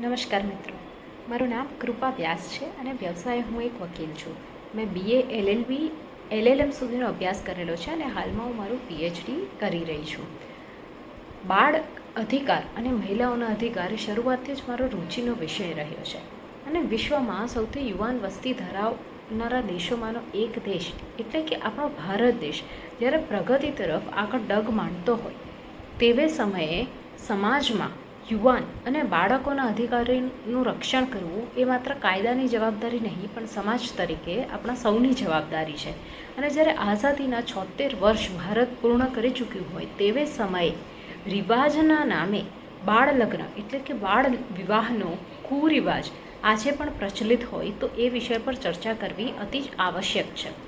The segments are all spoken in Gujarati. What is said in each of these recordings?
નમસ્કાર મિત્રો, મારું નામ કૃપા વ્યાસ છે અને વ્યવસાય હું એક વકીલ છું. મેં BA LLM સુધીનો અભ્યાસ કરેલો છે અને હાલમાં હું મારું PhD કરી રહી છું. બાળ અધિકાર અને મહિલાઓના અધિકાર શરૂઆતથી જ મારો રુચિનો વિષય રહ્યો છે અને વિશ્વમાં સૌથી યુવાન વસ્તી ધરાવનારા દેશોમાંનો એક દેશ એટલે કે આપણો ભારત દેશ જ્યારે પ્રગતિ તરફ આગળ ડગ માંડતો હોય તેવે સમયે સમાજમાં યુવાન અને બાળકોના અધિકારીનું રક્ષણ કરવું એ માત્ર કાયદાની જવાબદારી નહીં પણ સમાજ તરીકે આપણા સૌની જવાબદારી છે. અને જ્યારે આઝાદીના 76 વર્ષ ભારત પૂર્ણ કરી ચૂક્યું હોય તેવે સમયે રિવાજના નામે બાળ લગ્ન એટલે કે બાળ વિવાહનો કુરિવાજ આજે પણ પ્રચલિત હોય તો એ વિષય પર ચર્ચા કરવી અતિ જ આવશ્યક છે.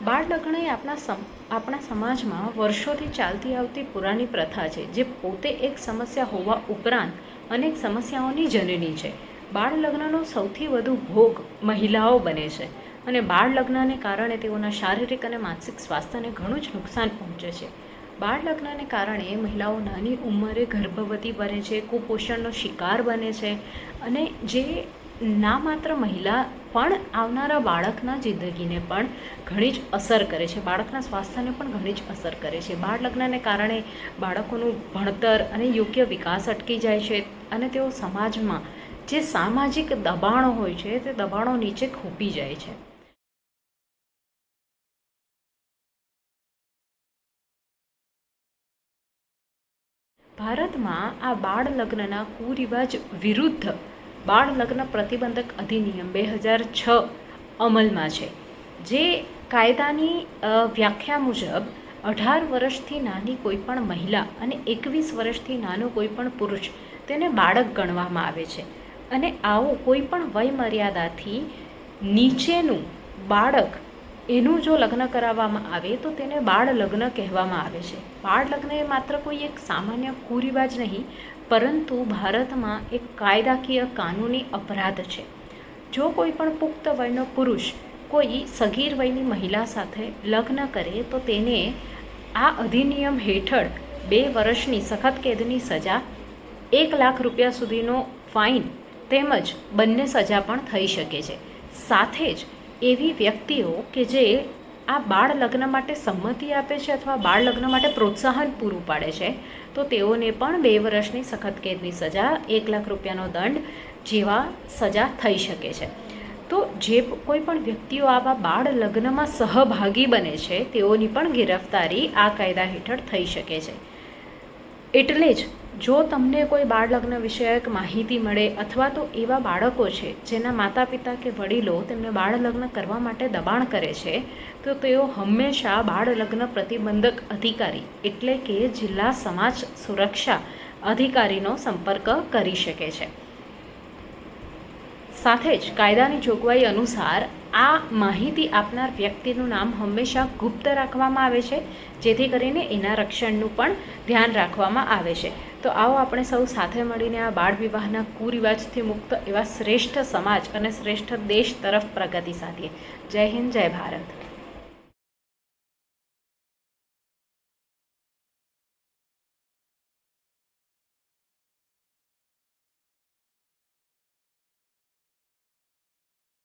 બાળ લગ્ન એ આપણા સમાજમાં વર્ષોથી ચાલતી આવતી પુરાણી પ્રથા છે જે પોતે એક સમસ્યા હોવા ઉપરાંત અનેક સમસ્યાઓની જનની છે. બાળ લગ્નનો સૌથી વધુ ભોગ મહિલાઓ બને છે અને બાળ લગ્નને કારણે તેઓના શારીરિક અને માનસિક સ્વાસ્થ્યને ઘણું જ નુકસાન પહોંચે છે. બાળ લગ્નને કારણે મહિલાઓ નાની ઉંમરે ગર્ભવતી બને છે, કુપોષણનો શિકાર બને છે અને જે ના માત્ર મહિલા પણ આવનારા બાળકના જિંદગીને પણ ઘણી જ અસર કરે છે, બાળકના સ્વાસ્થ્યને પણ ઘણી જ અસર કરે છે. બાળ લગ્નને કારણે બાળકોનું ભણતર અને યોગ્ય વિકાસ અટકી જાય છે અને તેઓ સમાજમાં જે સામાજિક દબાણો હોય છે તે દબાણો નીચે ખૂંપી જાય છે. ભારતમાં આ બાળ લગ્નના કુરિવાજ વિરુદ્ધ બાળ લગ્ન પ્રતિબંધક અધિનિયમ 2006 અમલમાં છે, જે કાયદાની વ્યાખ્યા મુજબ 18 વર્ષથી નાની કોઈપણ મહિલા અને 21 વર્ષથી નાનો કોઈપણ પુરુષ તેને બાળક ગણવામાં આવે છે અને આવું કોઈપણ વય મર્યાદાથી નીચેનું બાળક એનું જો લગ્ન કરાવવામાં આવે તો તેને બાળ લગ્ન કહેવામાં આવે છે. બાળ લગ્ન એ માત્ર કોઈ એક સામાન્ય કુરિવાજ નહીં પરંતુ ભારતમાં એક કાયદાકીય કાનૂની અપરાધ છે. જો કોઈ પણ પુખ્ત વયનો પુરુષ કોઈ સગીર વયની મહિલા સાથે લગ્ન કરે તો તેને આ અધિનિયમ હેઠળ 2 વર્ષની સખત કેદની સજા, 1 લાખ રૂપિયા સુધીનો ફાઇન તેમજ બંને સજા પણ થઈ શકે છે. સાથે જ એવી વ્યક્તિઓ કે જે આ બાળ લગ્ન માટે સંમતિ આપે છે અથવા બાળ લગ્ન માટે પ્રોત્સાહન પૂરું પાડે છે તો તેઓને પણ 2 વર્ષની સખત કેદની સજા, 1 લાખ રૂપિયાનો દંડ જેવા સજા થઈ શકે છે. તો જે કોઈ પણ વ્યક્તિઓ આવા બાળ લગ્નમાં સહભાગી બને છે તેઓની પણ ગિરફ્તારી આ કાયદા હેઠળ થઈ શકે છે. એટલે જ જો તમને કોઈ બાળ લગ્ન વિષયક માહિતી મળે અથવા તો એવા બાળકો છે જેના માતા પિતા કે વડીલો તેમને બાળ લગ્ન કરવા માટે દબાણ કરે છે તો તેઓ હંમેશા બાળ લગ્ન પ્રતિબંધક અધિકારી એટલે કે જિલ્લા સમાજ સુરક્ષા અધિકારીનો સંપર્ક કરી શકે છે. સાથે જ કાયદાની જોગવાઈ અનુસાર આ માહિતી આપનાર વ્યક્તિનું નામ હંમેશા ગુપ્ત રાખવામાં આવે છે જેથી કરીને એના રક્ષણનું પણ ધ્યાન રાખવામાં આવે છે. તો આવો આપણે સૌ સાથે મળીને આ બાળ વિવાહના કુરિવાજથી મુક્ત એવા શ્રેષ્ઠ સમાજ અને શ્રેષ્ઠ દેશ તરફ પ્રગતિ સાધીએ. જય હિન્દ, જય ભારત.